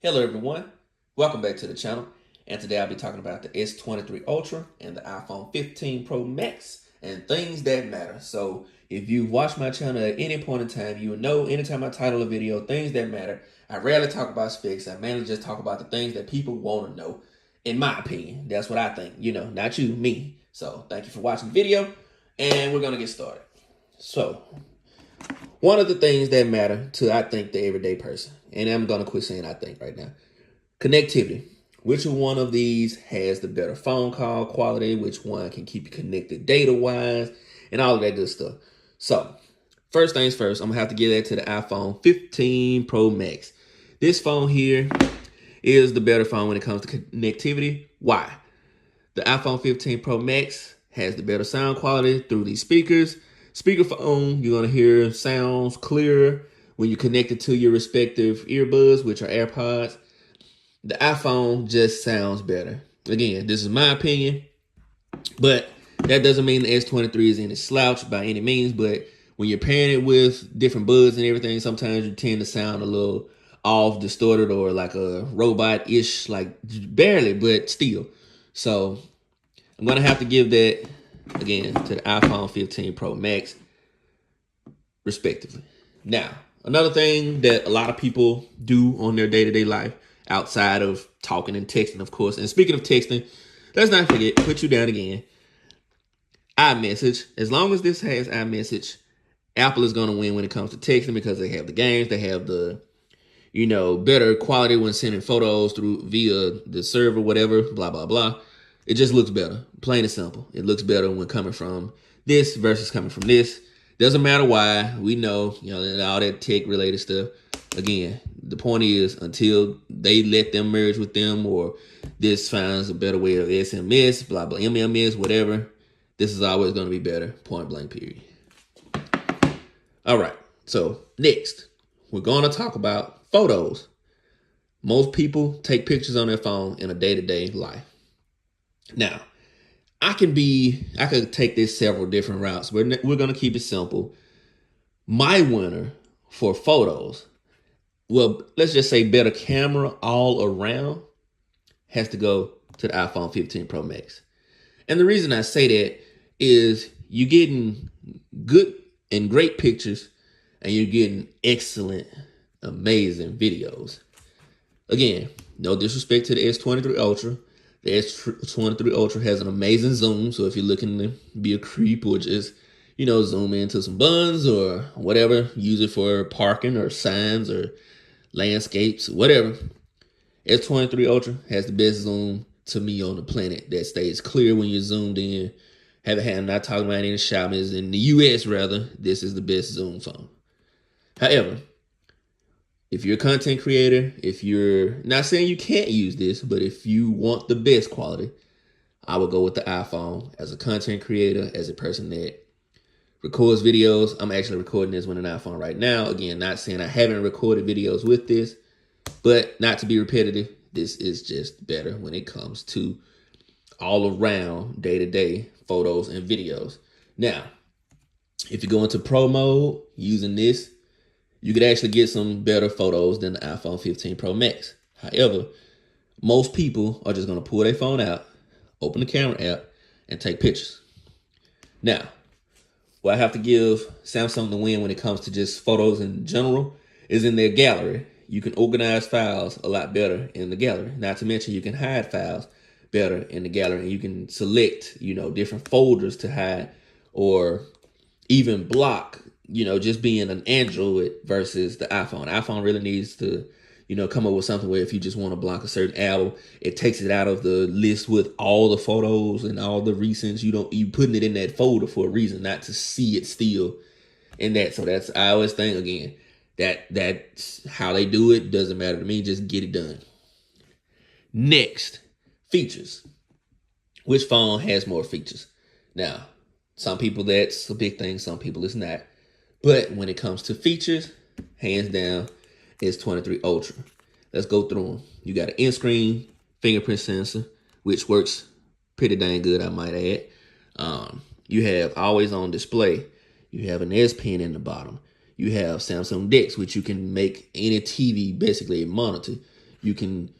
Hello everyone, welcome back to the channel, and today I'll be talking about the S23 Ultra and the iPhone 15 Pro Max and things that matter. So if you've watched my channel at any point in time, you will know anytime I title a video, things that matter, I rarely talk about specs. I mainly just talk about the things that people want to know, in my opinion. That's what I think, not you, me. So thank you for watching the video, and we're going to get started. So one of the things that matter to, I think, the everyday person, and I'm going to quit saying I think right now, connectivity. Which one of these has the better phone call quality? Which one can keep you connected data-wise? And all of that good stuff. So, first things first, I'm going to have to give that to the iPhone 15 Pro Max. This phone here is the better phone when it comes to connectivity. Why? The iPhone 15 Pro Max has the better sound quality through these speakers. Speakerphone, you're going to hear sounds clearer when you connect it to your respective earbuds, which are AirPods. The iPhone just sounds better. Again, this is my opinion, but that doesn't mean the S23 is any slouch by any means. But when you're pairing it with different buds and everything, sometimes you tend to sound a little off, distorted, or like a robot-ish, like barely, but still. So I'm going to have to give that, again, to the iPhone 15 Pro Max, respectively. Now, another thing that a lot of people do on their day-to-day life, outside of talking and texting, of course. And speaking of texting, let's not forget, put you down again, iMessage. As long as this has iMessage, Apple is going to win when it comes to texting because they have the games, they have the, better quality when sending photos through via the server, whatever, blah, blah, blah. It just looks better, plain and simple. It looks better when coming from this versus coming from this. Doesn't matter why. We know, all that tech-related stuff. Again, the point is, until they let them merge with them or this finds a better way of SMS, blah, blah, MMS, whatever, this is always going to be better, point blank, period. All right, so next, we're going to talk about photos. Most people take pictures on their phone in a day-to-day life. Now, I could take this several different routes. We're going to keep it simple. My winner for photos, well, let's just say better camera all around, has to go to the iPhone 15 Pro Max. And the reason I say that is you're getting good and great pictures, and you're getting excellent, amazing videos. Again, no disrespect to the S23 Ultra. The S23 Ultra has an amazing zoom, so if you're looking to be a creep or just, zoom into some buns or whatever, use it for parking or signs or landscapes, whatever. S23 Ultra has the best zoom to me on the planet that stays clear when you're zoomed in. I'm not talking about any Xiaomi's in the US, rather. This is the best zoom phone. However, if you're a content creator, if you're not saying you can't use this, but if you want the best quality, I would go with the iPhone. As a content creator, as a person that records videos, I'm actually recording this with an iPhone right now. Again, not saying I haven't recorded videos with this, but not to be repetitive, this is just better when it comes to all around day-to-day photos and videos. Now, if you go into pro mode using this, you could actually get some better photos than the iPhone 15 Pro Max. However, most people are just going to pull their phone out, open the camera app, and take pictures. Now, what I have to give Samsung the win when it comes to just photos in general is in their gallery. You can organize files a lot better in the gallery. Not to mention you can hide files better in the gallery. And you can select, different folders to hide or even block, just being an Android versus the iPhone. iPhone really needs to, come up with something where if you just want to block a certain album, it takes it out of the list with all the photos and all the recents. You putting it in that folder for a reason, not to see it still in that. So I always think, again, that's how they do it. Doesn't matter to me. Just get it done. Next, features. Which phone has more features? Now, some people that's a big thing. Some people it's not. But when it comes to features, hands down, it's S23 Ultra. Let's go through them. You got an in-screen fingerprint sensor, which works pretty dang good, I might add. You have always on display. You have an S Pen in the bottom. You have Samsung DeX, which you can make any TV basically a monitor. you can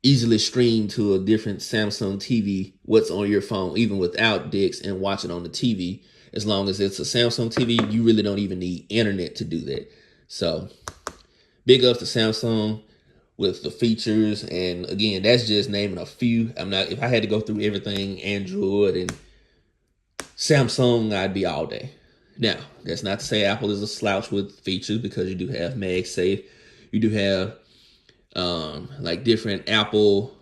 easily stream to a different Samsung TV what's on your phone, even without DeX, and watch it on the TV. As long as it's a Samsung TV, you really don't even need internet to do that. So big ups to Samsung with the features. And again, that's just naming a few. If I had to go through everything Android and Samsung, I'd be all day. Now, that's not to say Apple is a slouch with features, because you do have MagSafe. You do have like different Apple.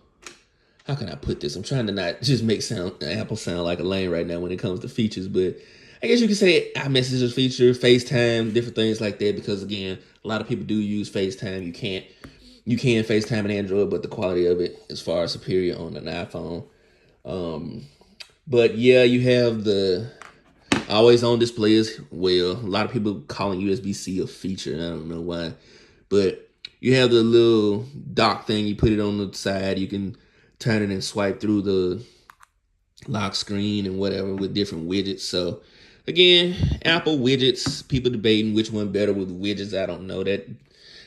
How can I put this? I'm trying to not just make Apple sound like a lame right now when it comes to features, but I guess you could say iMessages feature, FaceTime, different things like that. Because again, a lot of people do use FaceTime. You can FaceTime an Android, but the quality of it is far superior on an iPhone. But yeah, you have the always on display as well. A lot of people calling USB-C a feature, and I don't know why, but you have the little dock thing. You put it on the side. You can turn it and swipe through the lock screen and whatever with different widgets. So again, Apple widgets, people debating which one better with widgets. I don't know that.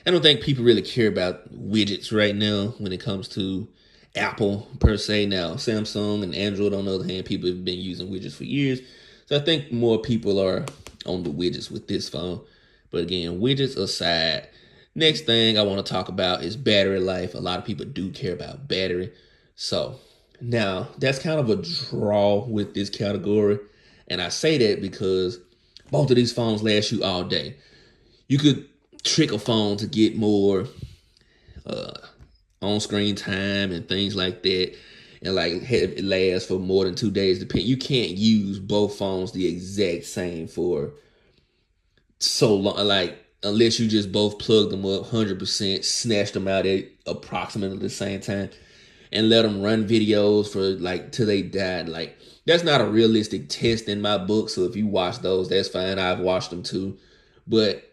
I don't think people really care about widgets right now when it comes to Apple per se. Now, Samsung and Android, on the other hand, people have been using widgets for years. So I think more people are on the widgets with this phone. But again, widgets aside, next thing I want to talk about is battery life. A lot of people do care about battery. So now that's kind of a draw with this category. And I say that because both of these phones last you all day. You could trick a phone to get more on-screen time and things like that, and like it lasts for more than 2 days. You can't use both phones the exact same for so long, like unless you just both plug them up 100%, snatch them out at approximately the same time, and let them run videos for like till they died. Like that's not a realistic test in my book. So if you watch those, that's fine. I've watched them too, but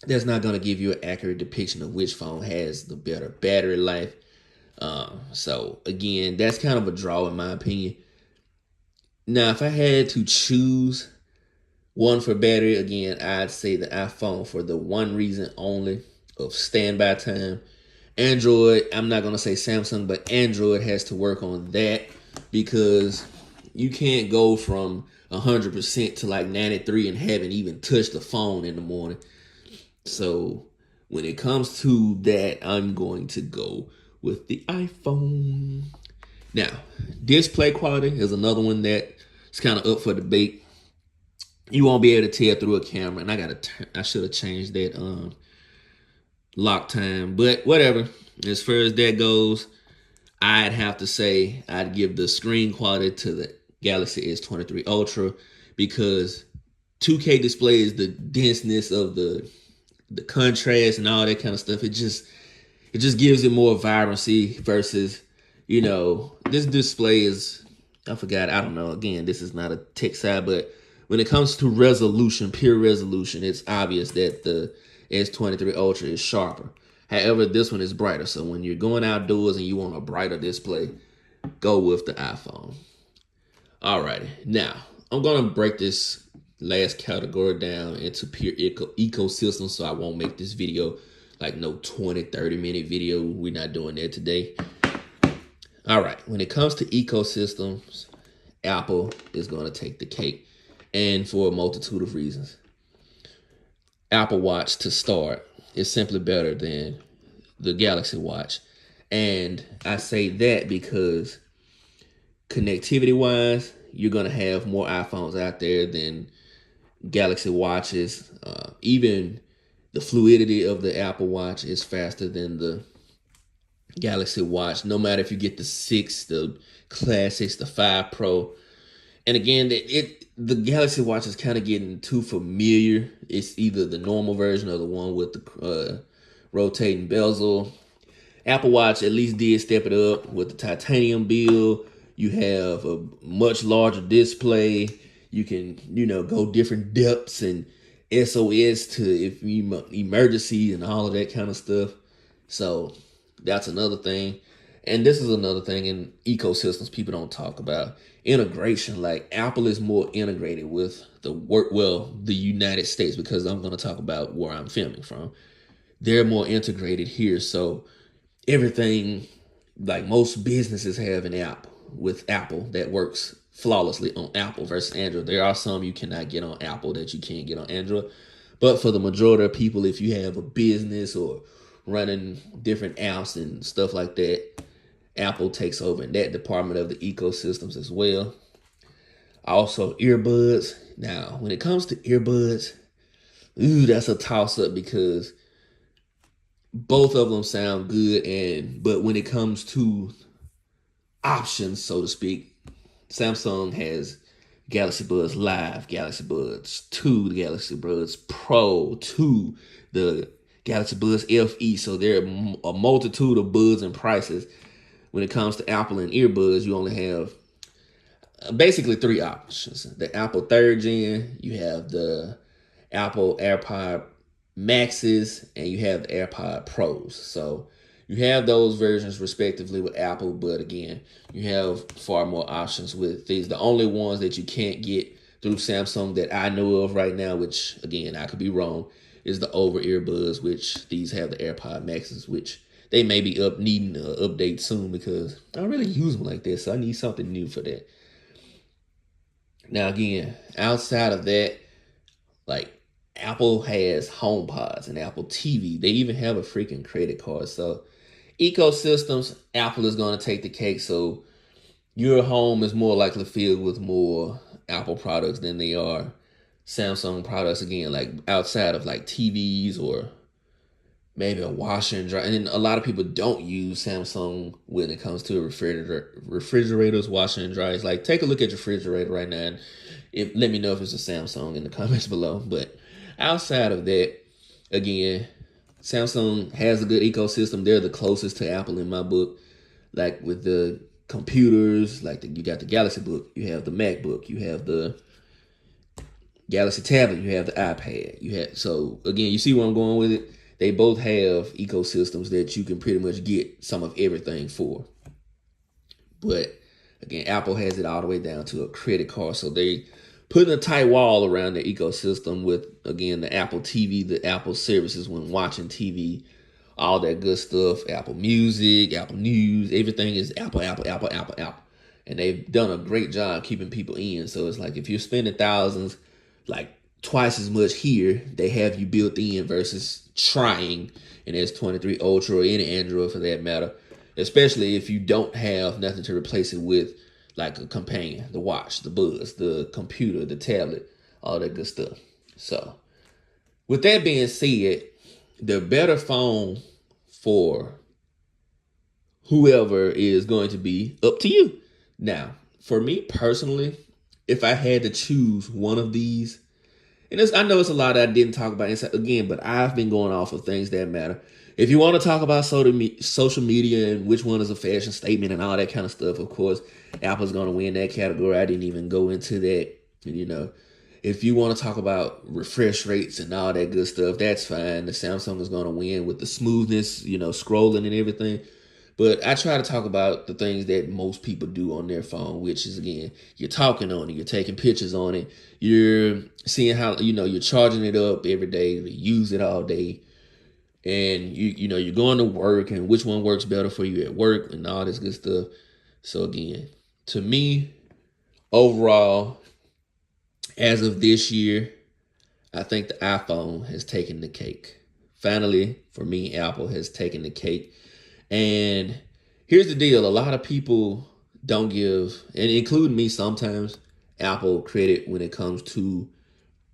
that's not going to give you an accurate depiction of which phone has the better battery life. So again, that's kind of a draw in my opinion. Now, if I had to choose one for battery, again, I'd say the iPhone for the one reason only of standby time. Android, I'm not going to say Samsung, but Android has to work on that, because you can't go from 100% to like 93 and haven't even touched the phone in the morning. So when it comes to that, I'm going to go with the iPhone. Now, display quality is another one that is kind of up for debate. You won't be able to tell through a camera, and I should have changed that lock time, but whatever. As far as that goes, I'd have to say I'd give the screen quality to the Galaxy S23 Ultra, because 2K display is the denseness of the contrast and all that kind of stuff. It just gives it more vibrancy versus, this display is, I don't know. Again, this is not a tech side, but when it comes to resolution, pure resolution, it's obvious that the S23 Ultra is sharper. However, this one is brighter. So when you're going outdoors and you want a brighter display, go with the iPhone. Alrighty, now I'm gonna break this last category down into pure ecosystem, so I won't make this video like no 20-30 minute video. We're not doing that today. All right, when it comes to ecosystems, Apple is going to take the cake, and for a multitude of reasons. Apple Watch, to start, is simply better than the Galaxy Watch, and I say that because connectivity wise, you're going to have more iPhones out there than Galaxy Watches. Even the fluidity of the Apple Watch is faster than the Galaxy Watch, no matter if you get the 6, the Classics, the 5 Pro. And again, the Galaxy Watch is kind of getting too familiar. It's either the normal version or the one with the rotating bezel. Apple Watch at least did step it up with the titanium build. You have a much larger display. You can, go different depths and SOS to if emergencies and all of that kind of stuff. So that's another thing. And this is another thing in ecosystems people don't talk about. Integration. Like Apple is more integrated with the United States, because I'm going to talk about where I'm filming from. They're more integrated here. So everything, like most businesses have an app with Apple that works flawlessly on Apple versus Android. There are some you cannot get on Apple that you can't get on Android. But for the majority of people, if you have a business or running different apps and stuff like that, Apple takes over in that department of the ecosystems as well. Also, earbuds. Now, when it comes to earbuds, that's a toss up because both of them sound good, but when it comes to options, so to speak, Samsung has Galaxy Buds Live, Galaxy Buds 2, the Galaxy Buds Pro 2, the Galaxy Buds FE. So there are a multitude of buds and prices. When it comes to Apple and earbuds, you only have basically three options. The Apple 3rd Gen, you have the Apple AirPod Maxes, and you have the AirPod Pros. So you have those versions respectively with Apple, but again, you have far more options with these. The only ones that you can't get through Samsung that I know of right now, which again, I could be wrong, is the over earbuds, which these have the AirPod Maxes, which they may be needing an update soon because I don't really use them like this. So I need something new for that. Now again, outside of that, like Apple has HomePods and Apple TV. They even have a freaking credit card. So ecosystems, Apple is going to take the cake. So your home is more likely filled with more Apple products than they are Samsung products. Again, like outside of like TVs or maybe a washer and dryer. And a lot of people don't use Samsung when it comes to refrigerators, washer and dryers. Like take a look at your refrigerator right now and let me know if it's a Samsung in the comments below. But outside of that, again, Samsung has a good ecosystem. They're the closest to Apple in my book. Like with the computers, like you got the Galaxy Book, you have the MacBook, you have the Galaxy Tablet, you have the iPad. So again, you see where I'm going with it. They both have ecosystems that you can pretty much get some of everything for. But again, Apple has it all the way down to a credit card. So they putting a tight wall around their ecosystem with, again, the Apple TV, the Apple services when watching TV, all that good stuff, Apple Music, Apple News, everything is Apple. And they've done a great job keeping people in. So it's like if you're spending thousands, like twice as much here, they have you built in versus trying an S23 Ultra or any Android for that matter, especially if you don't have nothing to replace it with, like a companion, the watch, the buds, the computer, the tablet, all that good stuff. So with that being said, the better phone for whoever is going to be up to you. Now, for me personally, if I had to choose one of these, and I know it's a lot that I didn't talk about inside again, but I've been going off of things that matter. If you want to talk about social media and which one is a fashion statement and all that kind of stuff, of course, Apple's going to win that category. I didn't even go into that. If you want to talk about refresh rates and all that good stuff, that's fine. The Samsung is going to win with the smoothness, scrolling and everything. But I try to talk about the things that most people do on their phone, which is, again, you're talking on it, you're taking pictures on it, you're seeing how, you're charging it up every day, you use it all day, and you're going to work and which one works better for you at work and all this good stuff. So again, to me, overall, as of this year, I think the iPhone has taken the cake. Finally, for me, Apple has taken the cake. And here's the deal. A lot of people don't give, and including me sometimes, Apple credit when it comes to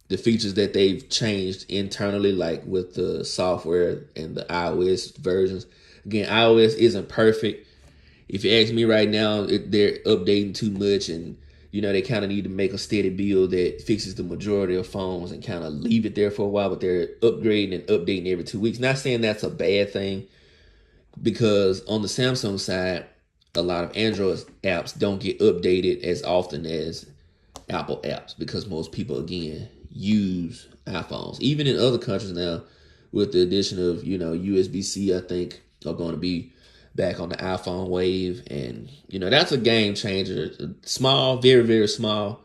the features that they've changed internally, like with the software and the iOS versions. Again, iOS isn't perfect. If you ask me right now, they're updating too much, and they kind of need to make a steady build that fixes the majority of phones and kind of leave it there for a while, but they're upgrading and updating every 2 weeks. Not saying that's a bad thing, because on the Samsung side, a lot of Android apps don't get updated as often as Apple apps because most people, again, use iPhones. Even in other countries now, with the addition of, USB-C, I think, are going to be back on the iPhone wave. And, that's a game changer. Small, very, very small,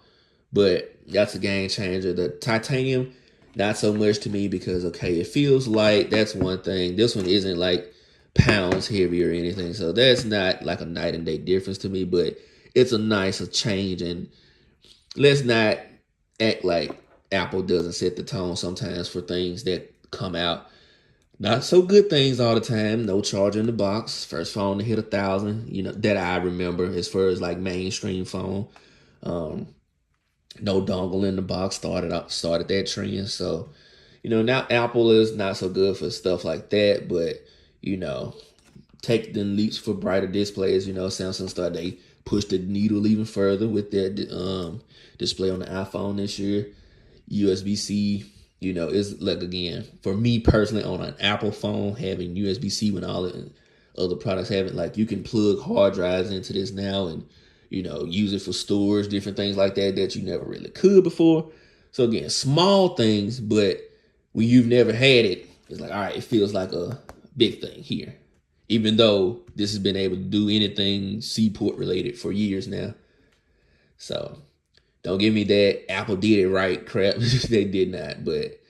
but that's a game changer. The titanium, not so much to me because, okay, it feels light. That's one thing. This one isn't like pounds heavier or anything. So that's not like a night and day difference to me, but it's a nice change. And let's not act like Apple doesn't set the tone sometimes for things that come out. Not so good things all the time. No charger in the box. First phone to hit 1,000, that I remember as far as like mainstream phone. No dongle in the box started that trend. So, now Apple is not so good for stuff like that, but take the leaps for brighter displays. Samsung they pushed the needle even further with their display on the iPhone this year. USB-C, is like, again, for me personally on an Apple phone, having USB-C when all the other products have it, like you can plug hard drives into this now and, use it for storage, different things like that you never really could before. So again, small things, but when you've never had it, it's like, all right, it feels like a big thing here. Even though this has been able to do anything Seaport related for years now. So don't give me that Apple did it right crap. They did not. But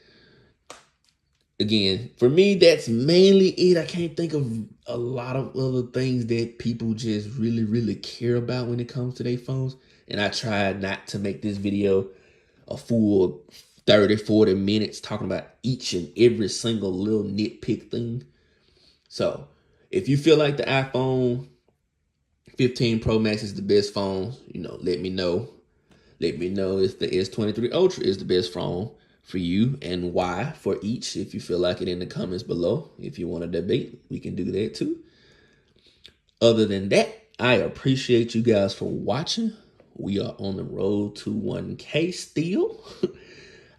again, for me, that's mainly it. I can't think of a lot of other things that people just really, really care about when it comes to their phones. And I tried not to make this video a full 30, 40 minutes talking about each and every single little nitpick thing. So if you feel like the iPhone 15 Pro Max is the best phone, let me know. Let me know if the S23 Ultra is the best phone for you and why for each. If you feel like it, in the comments below. If you want to debate, we can do that too. Other than that, I appreciate you guys for watching. We are on the road to 1K still.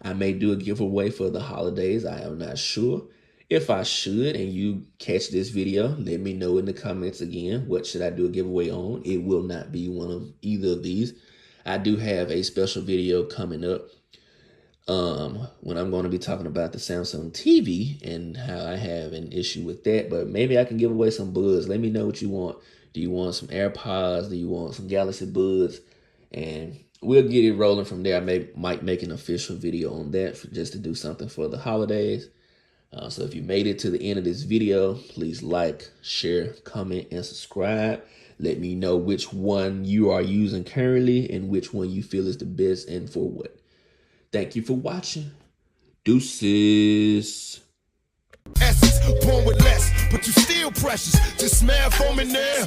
I may do a giveaway for the holidays. I am not sure. If I should and you catch this video, let me know in the comments again. What should I do a giveaway on? It will not be one of either of these. I do have a special video coming up when I'm going to be talking about the Samsung TV and how I have an issue with that. But maybe I can give away some buds. Let me know what you want. Do you want some AirPods? Do you want some Galaxy Buds? And we'll get it rolling from there. I might make an official video on that just to do something for the holidays. So if you made it to the end of this video, please like, share, comment, and subscribe. Let me know which one you are using currently and which one you feel is the best and for what. Thank you for watching. Deuces. Essence, born with less, but you still precious. Just smell foam in there.